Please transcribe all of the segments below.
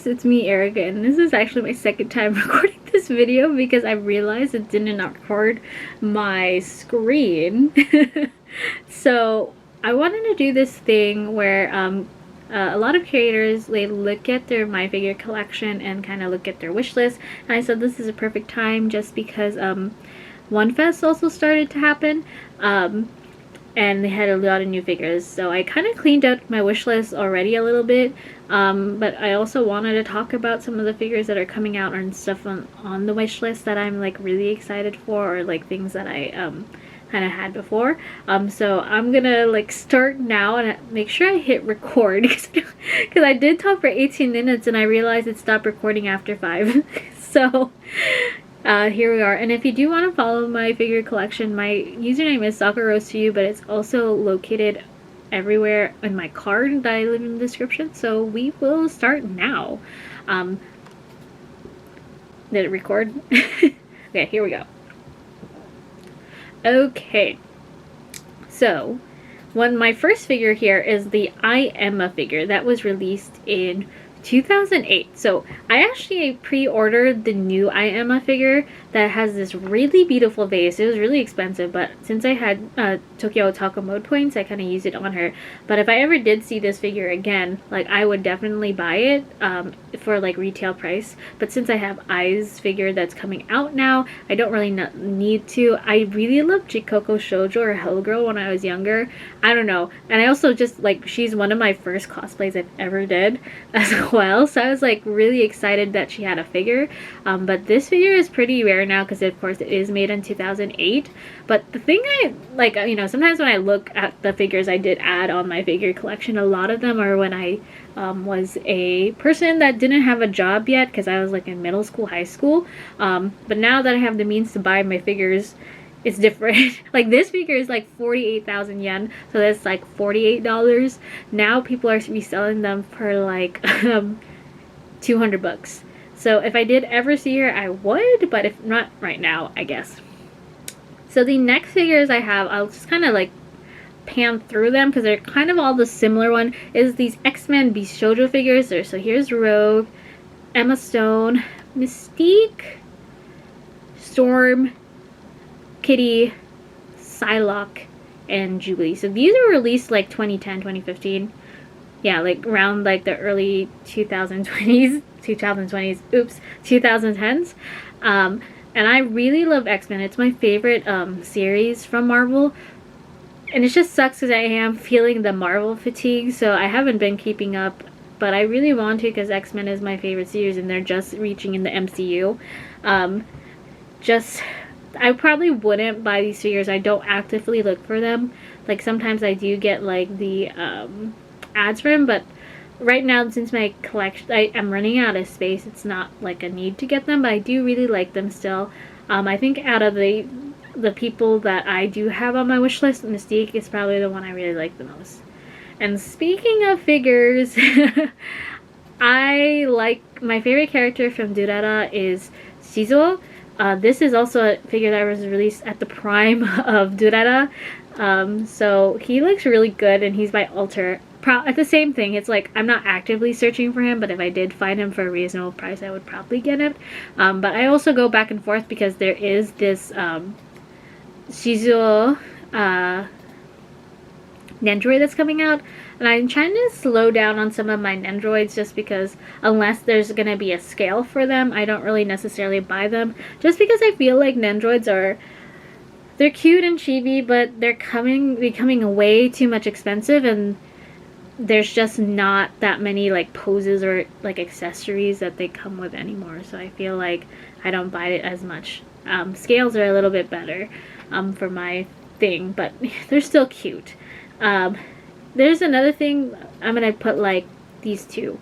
it's me, Erica, and this is actually my second time recording this video because I realized it did not record my screen. So I wanted to do this thing where a lot of creators, they look at their My Figure collection and kind of look at their wish list, and I said this is a perfect time just because OneFest also started to happen. And they had a lot of new figures, so I kind of cleaned out my wish list already a little bit, but I also wanted to talk about some of the figures that are coming out and stuff on the wish list that I'm like really excited for, or like things that I kind of had before. So I'm gonna like start now and make sure I hit record because I did talk for 18 minutes and I realized it stopped recording after 5. So here we are, and if you do want to follow my figure collection, my username is SoccerRose2U, but it's also located everywhere in my card that I leave in the description. So we will start now. Did it record? Okay, here we go. Okay, so my first figure here is the I Emma figure that was released in 2008. So I actually pre-ordered the new I Emma figure that has this really beautiful vase. It was really expensive, but since I had Tokyo Otaku Mode points, I kind of used it on her. But if I ever did see this figure again, like I would definitely buy it for like retail price. But since I have Ai's figure that's coming out now, I don't really need to. I really loved Jikoko Shoujo or Hell Girl when I was younger. I don't know. And I also just like, she's one of my first cosplays I've ever did as well. So I was like really excited that she had a figure. But this figure is pretty rare now because of course it is made in 2008. But the thing I like, you know, sometimes when I look at the figures I did add on my figure collection, a lot of them are when I was a person that didn't have a job yet, because I was like in middle school, high school. But now that I have the means to buy my figures, it's different. Like this figure is like 48,000 yen, so that's like $48. Now people are reselling them for like 200 bucks. So if I did ever see her, I would, but if not right now, I guess. So the next figures I have, I'll just kind of like pan through them because they're kind of all the similar one, is these X-Men Beast Shoujo figures. So here's Rogue, Emma Stone, Mystique, Storm, Kitty, Psylocke, and Jubilee. So these were released like 2010, 2015. Yeah, like around like the early 2020s, oops, 2010s. And I really love X-Men. It's my favorite series from Marvel. And it just sucks because I am feeling the Marvel fatigue, so I haven't been keeping up. But I really want to because X-Men is my favorite series and they're just reaching in the MCU. I probably wouldn't buy these figures. I don't actively look for them. Like sometimes I do get like the ads for them, but right now since my collection, I'm running out of space, it's not like a need to get them, but I do really like them still. I think out of the people that I do have on my wish list, Mystique is probably the one I really like the most. And speaking of figures, I like, my favorite character from Durara is Shizuo. This is also a figure that was released at the prime of Durara. So he looks really good and he's by Alter. At the same thing, it's like I'm not actively searching for him, but if I did find him for a reasonable price, I would probably get it. But I also go back and forth because there is this Shizuo Nendroid that's coming out, and I'm trying to slow down on some of my Nendroids just because unless there's gonna be a scale for them, I don't really necessarily buy them, just because I feel like Nendroids they're cute and chibi, but they're becoming way too much expensive, and there's just not that many like poses or like accessories that they come with anymore, so I feel like I don't buy it as much. Scales are a little bit better for my thing, but they're still cute. There's another thing, I'm gonna put like these two.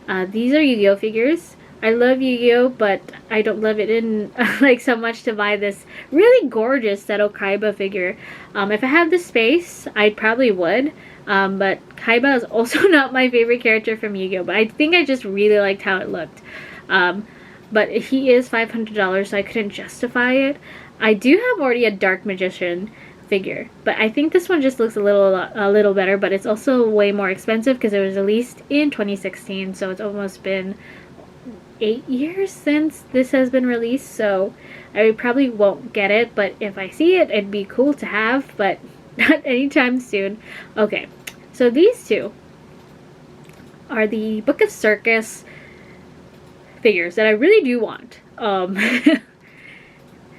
These are Yu-Gi-Oh figures. I love Yu-Gi-Oh, but I don't love it in like so much to buy this really gorgeous Seto Kaiba figure. If I had the space, I probably would. But Kaiba is also not my favorite character from Yu-Gi-Oh, but I think I just really liked how it looked. But he is $500, so I couldn't justify it. I do have already a Dark Magician figure, but I think this one just looks a little better, but it's also way more expensive because it was released in 2016, so it's almost been 8 years since this has been released, so I probably won't get it, but if I see it, it'd be cool to have, but not anytime soon. Okay, so these two are the Book of Circus figures that I really do want.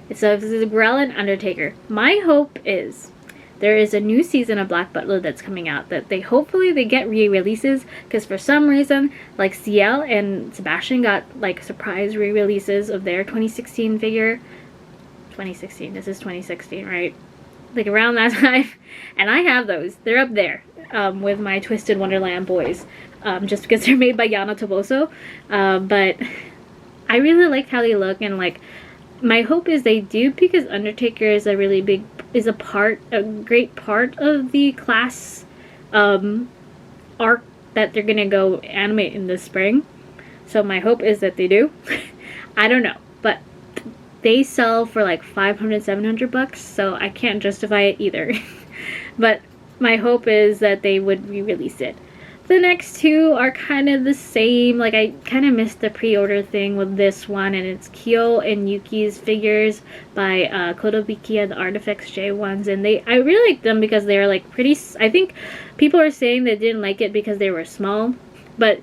This is Grell and Undertaker. My hope is there is a new season of Black Butler that's coming out that hopefully they get re-releases, because for some reason like Ciel and Sebastian got like surprise re-releases of their 2016 figure. 2016, this is 2016, right? Like around that time, and I have those. They're up there with my Twisted Wonderland boys, just because they're made by Yana Toboso, but I really like how they look, and like my hope is they do, because Undertaker is a great part of the class arc that they're gonna go animate in the spring. So my hope is that they do. I don't know, but they sell for like 500, 700 bucks, so I can't justify it either. But my hope is that they would re-release it. The next two are kind of the same. Like, I kind of missed the pre-order thing with this one, and it's Kyo and Yuki's figures by Kotobukiya, the Artifacts J ones, and I really like them because they're like pretty. I think people are saying they didn't like it because they were small, but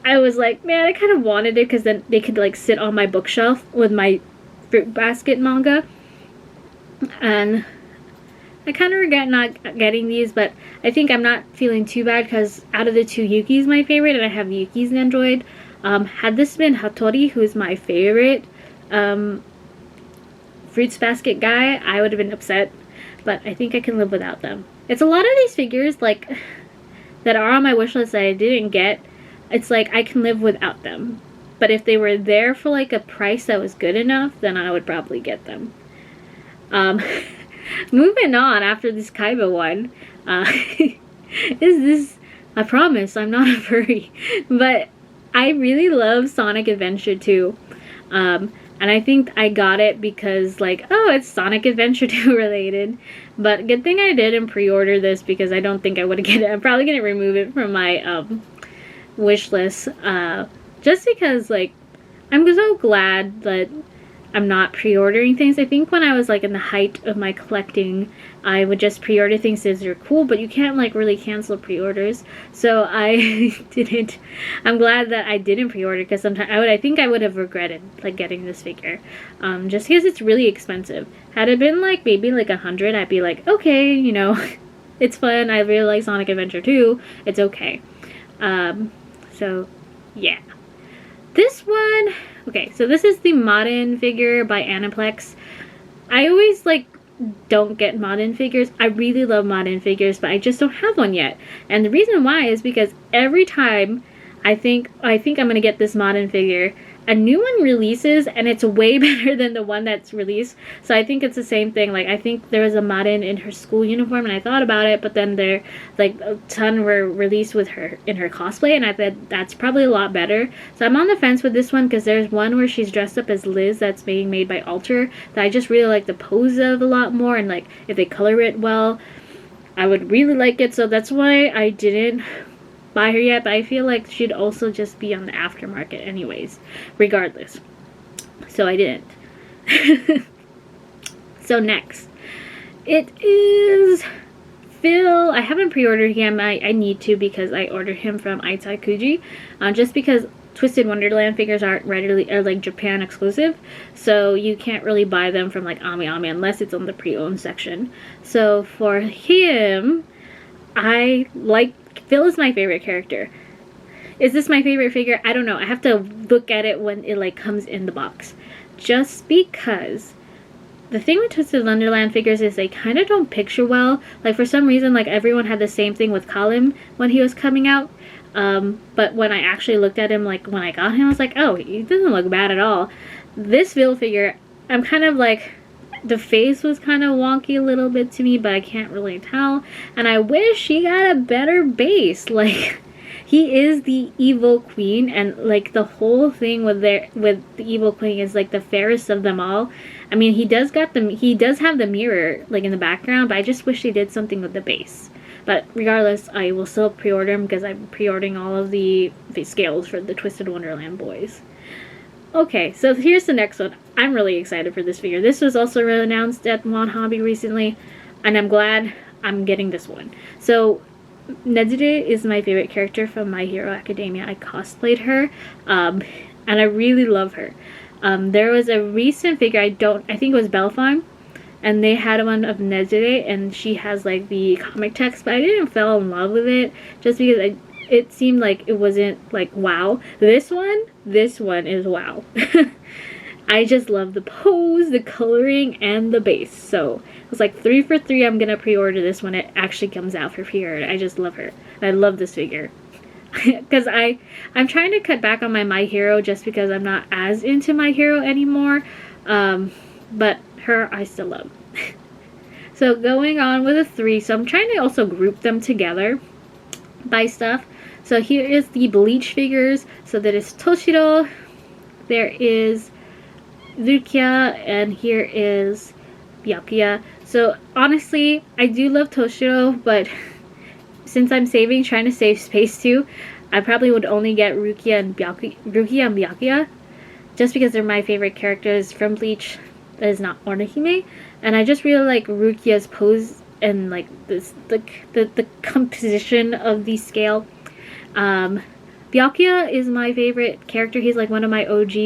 I was like, man, I kind of wanted it because then they could like sit on my bookshelf with my Fruit Basket manga, and I kind of regret not getting these, but I think I'm not feeling too bad because out of the two, Yuki's my favorite, and I have Yuki's Nendroid. Had this been Hattori, who's my favorite Fruits Basket guy, I would have been upset, but I think I can live without them. It's a lot of these figures like that are on my wish list that I didn't get. It's like I can live without them, but if they were there for like a price that was good enough, then I would probably get them. Moving on after this Kaiba one, is this, I promise I'm not a furry, but I really love Sonic Adventure 2, and I think I got it because like, oh, it's Sonic Adventure 2 related, but good thing I didn't pre-order this because I don't think I would get it. I'm probably gonna remove it from my wish list, just because like I'm so glad that I'm not pre-ordering things. I think when I was like in the height of my collecting, I would just pre-order things as they're cool, but you can't like really cancel pre-orders. So I didn't. I'm glad that I didn't pre-order, because sometimes I think I would have regretted like getting this figure, just because it's really expensive. Had it been like maybe like 100, I'd be like, okay, you know, it's fun. I really like Sonic Adventure 2. It's okay. So yeah. This one, okay, so this is the Modern figure by Aniplex. I always like don't get Modern figures. I really love Modern figures, but I just don't have one yet. And the reason why is because every time I think I'm gonna get this Modern figure, a new one releases and it's way better than the one that's released. So I think it's the same thing. Like, I think there was a Modern in her school uniform and I thought about it, but then there like a ton were released with her in her cosplay, and I thought that's probably a lot better. So I'm on the fence with this one because there's one where she's dressed up as Liz that's being made by Alter that I just really like the pose of a lot more, and like if they color it well, I would really like it. So that's why I didn't buy her yet, but I feel like she'd also just be on the aftermarket anyways, regardless. So I didn't. So next, it is Phil. I haven't pre-ordered him. I need to, because I ordered him from Aitai Kuji, just because Twisted Wonderland figures aren't readily, or like Japan exclusive, so you can't really buy them from like Ami unless it's on the pre-owned section. So for him, I like, Phil is my favorite character. Is this my favorite figure? I don't know. I have to look at it when it like comes in the box. Just because the thing with Twisted Wonderland figures is they kind of don't picture well. Like, for some reason, like everyone had the same thing with Kalim when he was coming out. But when I actually looked at him, like when I got him, I was like, oh, he doesn't look bad at all. This Phil figure, I'm kind of like, the face was kind of wonky a little bit to me, but I can't really tell. And I wish he got a better base. Like, he is the evil queen, and like the whole thing with the evil queen is like the fairest of them all. I mean, he does have the mirror like in the background, but I just wish they did something with the base. But regardless, I will still pre-order them because I'm pre-ordering all of the scales for the Twisted Wonderland boys. Okay, so here's the next one. I'm really excited for this figure. This was also announced at WONHOBBY recently, and I'm glad I'm getting this one. So Nezure is my favorite character from My Hero Academia. I cosplayed her, and I really love her. There was a recent figure, I think it was Belfon, and they had one of Nezure, and she has like the comic text, but I didn't fall in love with it just because it seemed like it wasn't like wow. This one is wow. I just love the pose, the coloring, and the base. So it was like 3 for 3. I'm gonna pre-order this when it actually comes out for pre-order. I just love her. I love this figure. Because I'm trying to cut back on my Hero just because I'm not as into My Hero anymore. But her I still love. So going on with a 3. So I'm trying to also group them together by stuff. So here is the Bleach figures. So that is Toshiro, there is Rukia, and here is Byakuya. So honestly, I do love Toshiro, but since I'm trying to save space too, I probably would only get Rukia and Byakuya, just because they're my favorite characters from Bleach. That is not Orihime, and I just really like Rukia's pose and like the composition of the scale. Byakuya is my favorite character. He's like one of my OG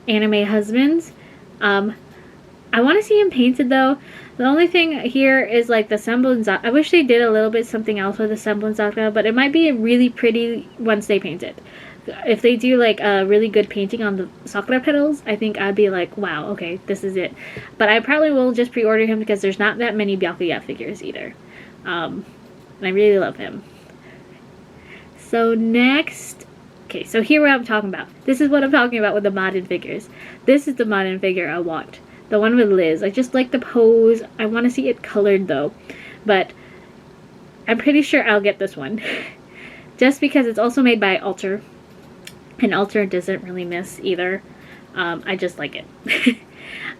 anime husbands. I want to see him painted though. The only thing here is like the semblance. I wish they did a little bit something else with the semblance Zakura, but it might be really pretty once they paint it. If they do like a really good painting on the Sakura petals, I think I'd be like, wow, okay, this is it. But I probably will just pre-order him because there's not that many Byakuya figures either. And I really love him. So next, okay, so here what I'm talking about. This is what I'm talking about with the modern figures. This is the modern figure I want. The one with Liz. I just like the pose. I want to see it colored though. But I'm pretty sure I'll get this one. Just because it's also made by Alter. And Alter doesn't really miss either. I just like it.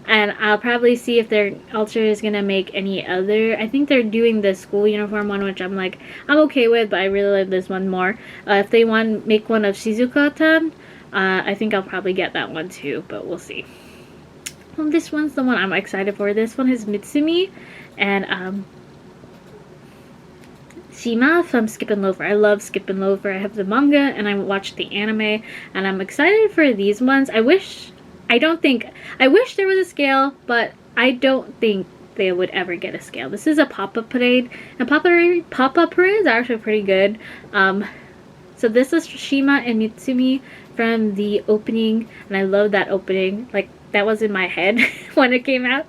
And I'll probably see if Alter is going to make any other. I think they're doing the school uniform one, which I'm like, I'm okay with, but I really like this one more. If they make one of Shizuka-tan, I think I'll probably get that one too, but we'll see. Well, this one's the one I'm excited for. This one is Mitsumi and Shima from Skip and Loafer. I love Skip and Loafer. I have the manga and I watched the anime, and I'm excited for these ones. I wish there was a scale, but I don't think they would ever get a scale. This is a pop-up parade, and pop-up parades are actually pretty good. So this is Shima and Mitsumi from the opening, and I love that opening. Like, that was in my head when it came out.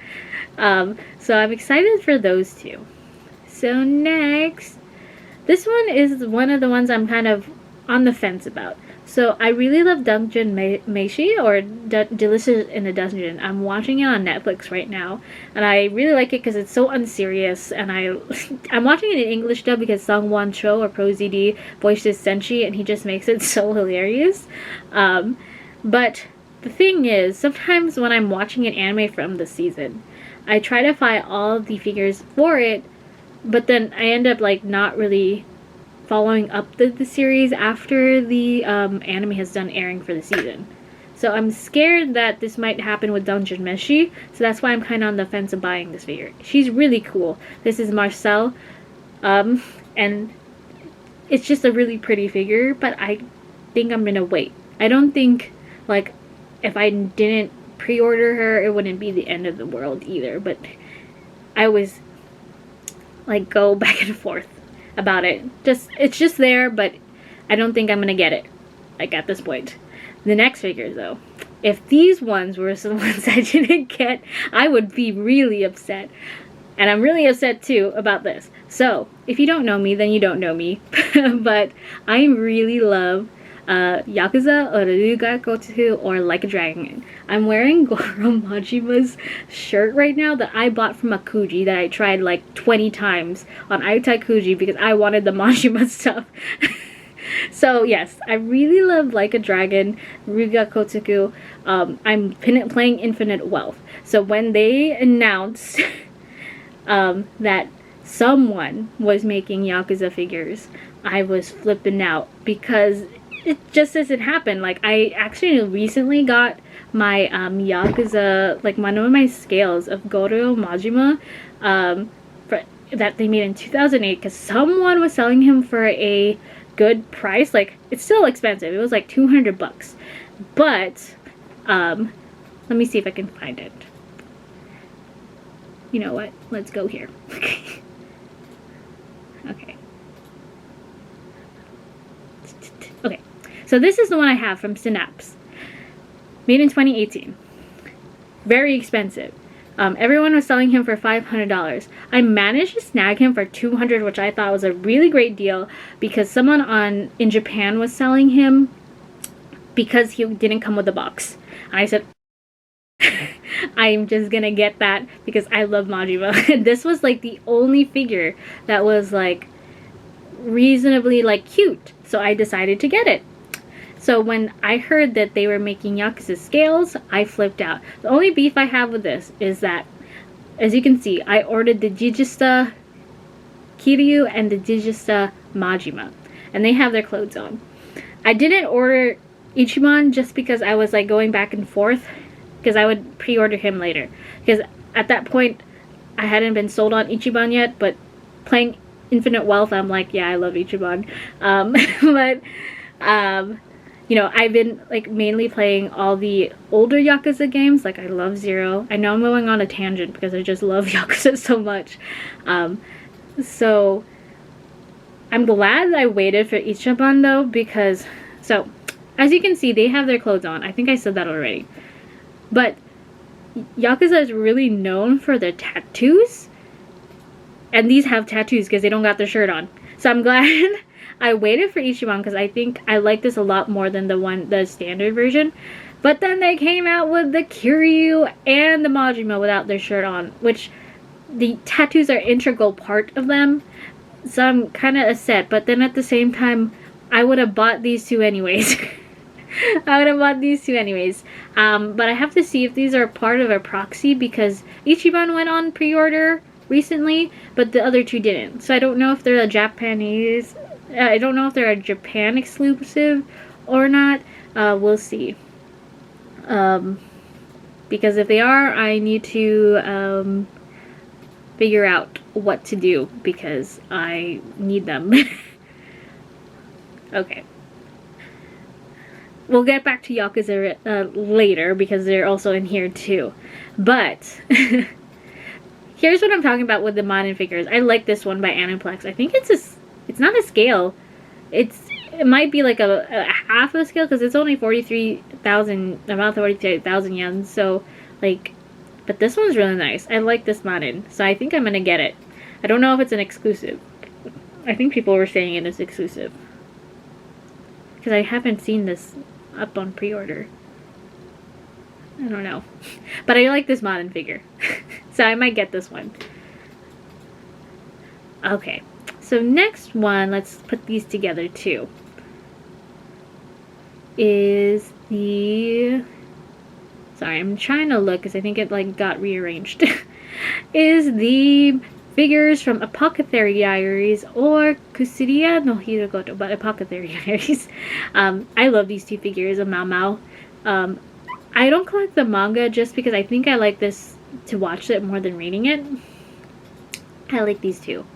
So I'm excited for those two. So next, this one is one of the ones I'm kind of on the fence about. So I really love Dungeon Meshi, or Delicious in a Dungeon. I'm watching it on Netflix right now, and I really like it because it's so unserious. And I'm watching it in English dub because Sungwon Cho, or Pro ZD, voices Senshi, and he just makes it so hilarious. But the thing is, sometimes when I'm watching an anime from the season, I try to find all the figures for it, but then I end up like not really following up the series after the anime has done airing for the season. So I'm scared that this might happen with Dungeon Meshi, so that's why I'm kind of on the fence of buying this figure. She's really cool. This is Marcel, and it's just a really pretty figure, but I think I'm gonna wait. I don't think, like, if I didn't pre-order her, it wouldn't be the end of the world either, but I always like go back and forth about it. It's just there, but I don't think I'm gonna get it, like, at this point. The next figures though, if these ones were the ones I didn't get, I would be really upset. And I'm really upset too about this. So if you don't know me, then you don't know me. But I really love Yakuza or Ryuga or Like a Dragon. I'm wearing Goro Majima's shirt right now that I bought from Akuji, that I tried like 20 times on Aitaikuji because I wanted the Majima stuff. So yes, I really love Like a Dragon, Ryuga Kotoku. I'm playing Infinite Wealth. So when they announced that someone was making Yakuza figures, I was flipping out because it just doesn't happen. Like, I actually recently got my Yakuza, like one of my scales of Goro Majima that they made in 2008, because someone was selling him for a good price. Like, it's still expensive. It was like 200 bucks. But let me see if I can find it. You know what? Let's go here. Okay. Okay. So this is the one I have from Synapse. Made in 2018. Very expensive. Everyone was selling him for $500. I managed to snag him for $200, which I thought was a really great deal, because someone in Japan was selling him because he didn't come with a box. And I said, I'm just gonna get that because I love Majima. This was like the only figure that was like reasonably like cute, so I decided to get it. So when I heard that they were making Yakuza scales, I flipped out. The only beef I have with this is that, as you can see, I ordered the Digista Kiryu and the Digista Majima, and they have their clothes on. I didn't order Ichiban just because I was like going back and forth, because I would pre-order him later. Because at that point, I hadn't been sold on Ichiban yet, but playing Infinite Wealth, I'm like, yeah, I love Ichiban. You know, I've been like mainly playing all the older Yakuza games. Like, I love Zero. I know I'm going on a tangent because I just love Yakuza so much. So I'm glad I waited for Ichiban though, because, so as you can see, they have their clothes on. I think I said that already. But Yakuza is really known for their tattoos. And these have tattoos because they don't got their shirt on. So I'm glad I waited for Ichiban, because I think I like this a lot more than the standard version. But then they came out with the Kiryu and the Majima without their shirt on, which the tattoos are integral part of them. So I'm kind of upset. But then at the same time, I would have bought these two anyways. But I have to see if these are part of a proxy, because Ichiban went on pre-order recently, but the other two didn't. So I don't know if they're a Japanese... I don't know if they're a Japan exclusive or not. We'll see. Because if they are, I need to figure out what to do, because I need them. Okay. We'll get back to Yakuza later, because they're also in here too. But here's what I'm talking about with the modern figures. I like this one by Aniplex. I think it's not a scale. It might be like a half of a scale, because it's only 43,000, about 43,000 yen. So like, but this one's really nice. I like this modern, so I think I'm gonna get it. I don't know if it's an exclusive. I think people were saying it is exclusive, because I haven't seen this up on pre-order. I don't know. But I like this modern figure. So I might get this one. Okay. So next one, let's put these together too, is the... Sorry, I'm trying to look because I think it like got rearranged. Is the figures from Apothecary Diaries, or Kusuria no Hirogoto, but Apothecary Diaries. I love these two figures of Mao Mao. I don't collect the manga just because I think I like this to watch it more than reading it. I like these two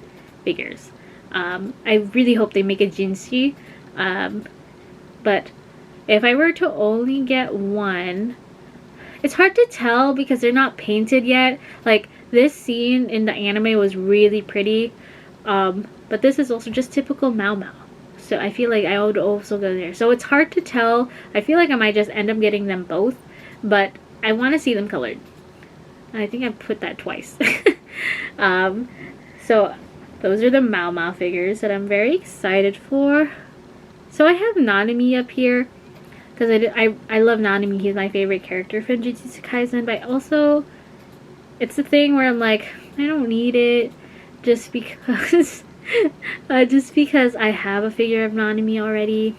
figures. I really hope they make a Jinshi. But if I were to only get one, it's hard to tell because they're not painted yet. Like, this scene in the anime was really pretty. But this is also just typical Mao Mao. So I feel like I would also go there. So it's hard to tell. I feel like I might just end up getting them both. But I want to see them colored. I think I put that twice. So those are the Mao Mao figures that I'm very excited for. So I have Nanami up here, because I love Nanami. He's my favorite character from Jujutsu Kaisen. But also, it's a thing where I'm like, I don't need it, just because I have a figure of Nanami already.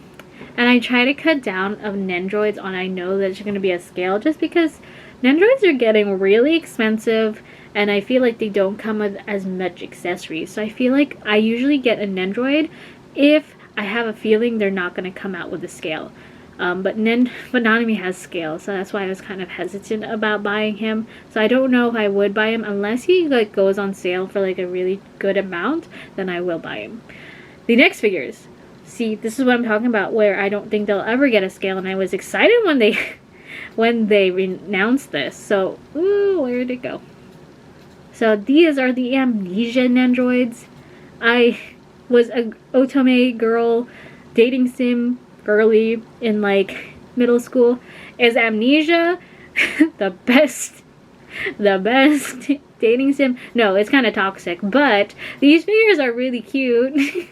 And I try to cut down of Nendroids on I know that it's going to be a scale, just because Nendroids are getting really expensive, and I feel like they don't come with as much accessories. So I feel like I usually get a Nendroid if I have a feeling they're not going to come out with a scale. But Nanami has scale, so that's why I was kind of hesitant about buying him. So I don't know if I would buy him unless he like goes on sale for like a really good amount. Then I will buy him. The next figures. See, this is what I'm talking about, where I don't think they'll ever get a scale, and I was excited when they announced this. So, ooh, where did it go? So these are the Amnesia Nendroids. I was a otome girl, dating sim girly in like middle school. Is Amnesia the best dating sim? No, it's kind of toxic, but these figures are really cute.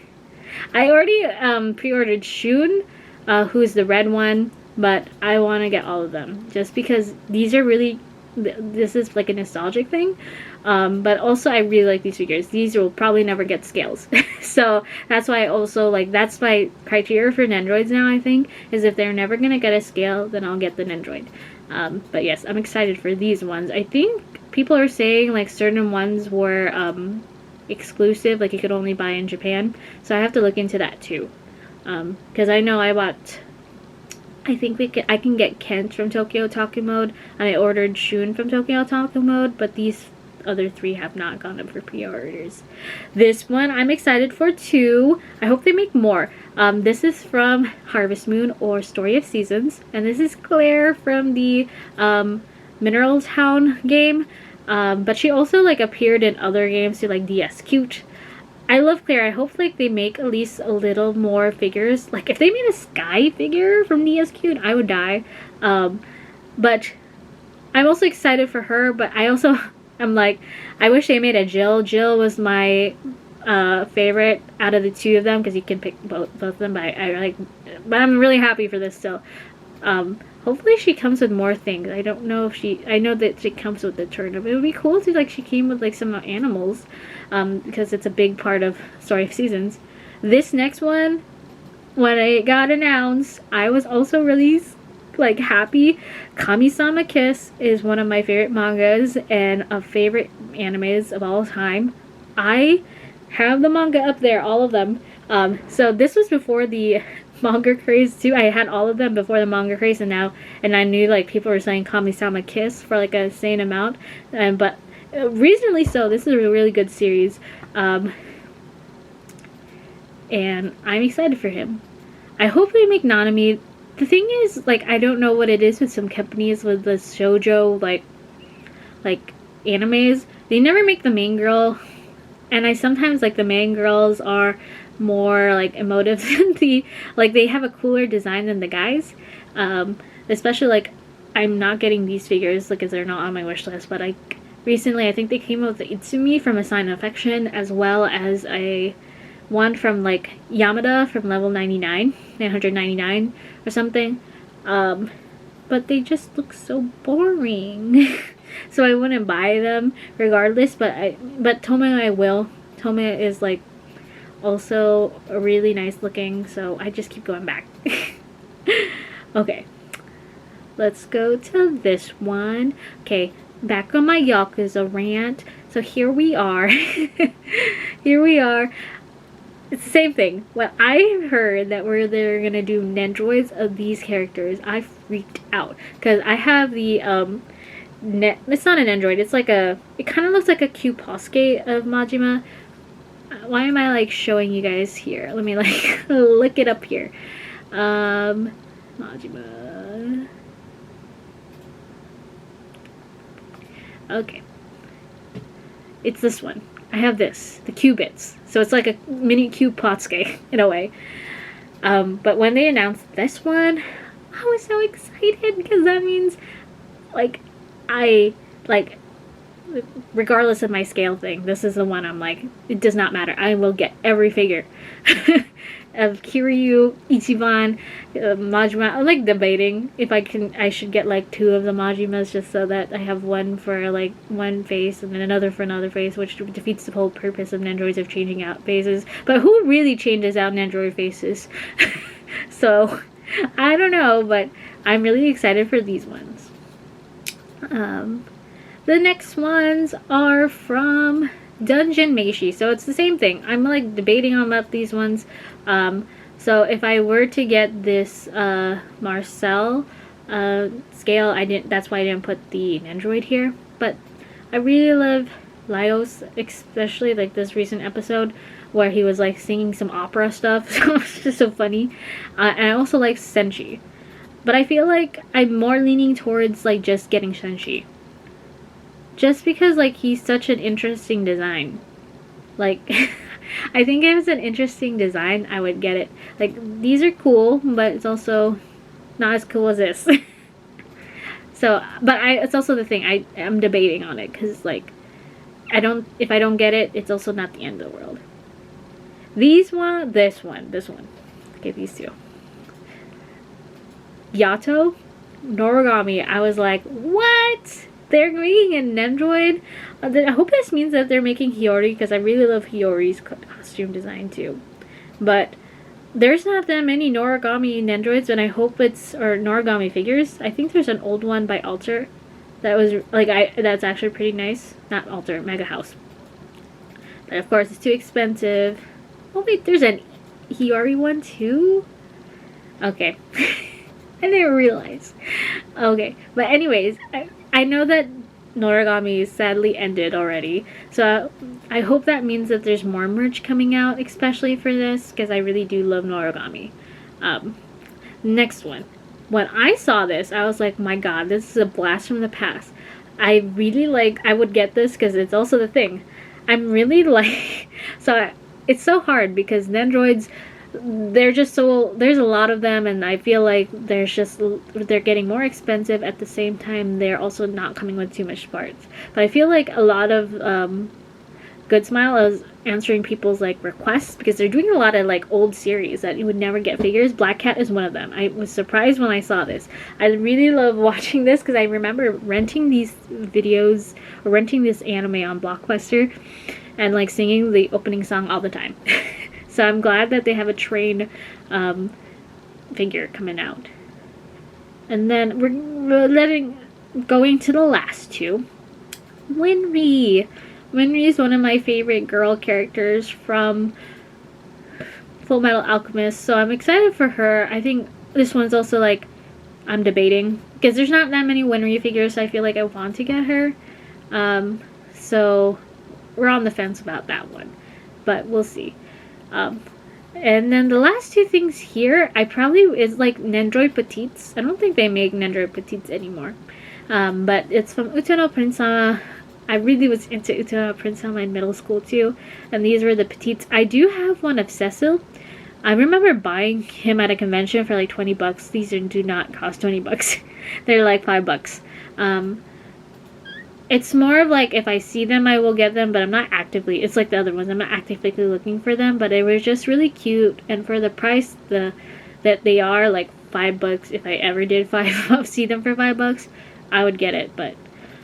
I already pre-ordered Shun, who's the red one, but I want to get all of them just because these are really, this is like a nostalgic thing. But also I really like these figures. These will probably never get scales. So that's why I also like, that's my criteria for Nendroids now, I think, is if they're never gonna get a scale, then I'll get the Nendroid. But yes, I'm excited for these ones. I think people are saying like certain ones were exclusive, like you could only buy in Japan. So I have to look into that too. Because I know I bought, I think I can get Kent from Tokyo Otaku Mode, and I ordered Shun from Tokyo Otaku Mode, but these other three have not gone up for pre-orders. This one I'm excited for too. I hope they make more. This is from Harvest Moon or Story of Seasons, and this is Claire from the Mineral Town game. But she also like appeared in other games too, like DS Cute. I love Claire. I hope like they make at least a little more figures. Like if they made a Sky figure from DS Cute, I would die. But I'm also excited for her, but I'm like, I wish they made a Jill. Jill was my favorite out of the two of them because you can pick both of them. But but I'm really happy for this still. Hopefully she comes with more things. I don't know if I know that she comes with the turnip. It would be cool if like she came with like some animals, because it's a big part of Story of Seasons. This next one, when it got announced, I was also really like happy. Kami-sama Kiss is one of my favorite mangas and favorite animes of all time. I have the manga up there, all of them. So this was before the manga craze too. I had all of them before the manga craze, and I knew like people were saying Kami-sama Kiss for like a insane amount. But reasonably so. This is a really good series. And I'm excited for him. I hope they make Nanami. The thing is, like, I don't know what it is with some companies with the shoujo, like animes. They never make the main girl, and I sometimes, like, the main girls are more, like, emotive than they have a cooler design than the guys. Especially, like, I'm not getting these figures, because they're not on my wish list, but, recently, I think they came out with the Itsumi from A Sign of Affection, as well as one from like Yamada from level 999 or something, but they just look so boring. So I wouldn't buy them regardless, but Tomoe I will. Tomoe is like also really nice looking, so I just keep going back. Okay, let's go to this one. Okay, back on my Yakuza rant. So here we are. Here we are. It's the same thing. When I heard that they're gonna do Nendroids of these characters, I freaked out because I have the it's not an Nendroid. It's like it kind of looks like a Kyuposuke of Majima. Why am I like showing you guys here? Let me like look it up here. Majima. Okay. It's this one. I have this, the Cubits. So it's like a mini Kyuposuke in a way. But when they announced this one, I was so excited because that means, like, regardless of my scale thing, this is the one I'm like, it does not matter. I will get every figure of Kiryu, Ichiban, Majima. I'm like debating if I should get like 2 of the Majimas just so that I have one for like one face and then another for another face, which defeats the whole purpose of Nendroids of changing out faces. But who really changes out Nendroid faces? So I don't know, but I'm really excited for these ones. The next ones are from Dungeon Meshi, so it's the same thing. I'm like debating on about these ones. So if I were to get this Marcel scale, that's why I didn't put the Nendroid here. But I really love Laios, especially like this recent episode where he was like singing some opera stuff. So it's just so funny. And I also like Senshi. But I feel like I'm more leaning towards like just getting Senshi. Just because like he's such an interesting design. Like I think if it's an interesting design, I would get it. Like these are cool, but it's also not as cool as this. So, but it's also the thing, I'm debating on it because like if I don't get it, it's also not the end of the world. This one. Okay, these two. Yato, Noragami. I was like, what? They're making a Nendroid? I hope this means that they're making Hiyori, because I really love Hiyori's costume design too. But there's not that many Noragami Nendroids, and I hope or Noragami figures. I think there's an old one by Alter that was like that's actually pretty nice. Not Alter, Mega House. But of course, it's too expensive. Oh wait, there's an Hiyori one too? Okay. I didn't realize. Okay, but anyways, I know that Noragami sadly ended already, so I hope that means that there's more merch coming out, especially for this, because I really do love Noragami. Next one. When I saw this, I was like, my god, this is a blast from the past. I would get this because it's also the thing. I'm really like, it's so hard because Nendroids, there's a lot of them, and I feel like they're getting more expensive. At the same time, they're also not coming with too much parts. But I feel like a lot of Good Smile is answering people's like requests, because they're doing a lot of like old series that you would never get figures. Black Cat is one of them. I was surprised when I saw this. I really love watching this because I remember renting these videos or renting this anime on Blockbuster and like singing the opening song all the time. So I'm glad that they have a train figure coming out. And then we're going to the last two. Winry. Winry is one of my favorite girl characters from Full Metal Alchemist, so I'm excited for her. I think this one's also like, I'm debating, because there's not that many Winry figures, so I feel like I want to get her. So we're on the fence about that one, but we'll see. And then the last two things here, is like Nendroid Petites. I don't think they make Nendroid Petites anymore. But it's from Utano Prince-sama. I really was into Utano Prince-sama in middle school too. And these were the Petites. I do have one of Cecil. I remember buying him at a convention for like 20 bucks. These do not cost 20 bucks. They're like 5 bucks. It's more of like, if I see them, I will get them, but I'm not actively, it's like the other ones, I'm not actively looking for them, but they were just really cute, and for the price that they are, like 5 bucks, if I ever did see them for 5 bucks, I would get it, but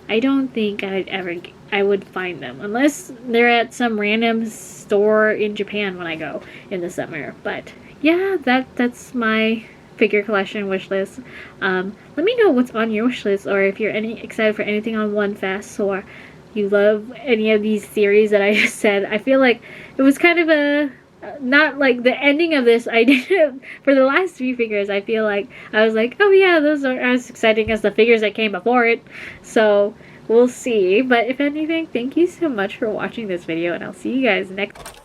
I don't think I would find them, unless they're at some random store in Japan when I go in the summer. But yeah, that's my figure collection wish list. Let me know what's on your wish list, or if you're excited for anything on One Fest, or you love any of these series that I just said. I feel like it was kind of a not like the ending of this I did for the last 3 figures. I feel like I was like, oh yeah, those are as exciting as the figures that came before it. So we'll see. But if anything, thank you so much for watching this video, and I'll see you guys next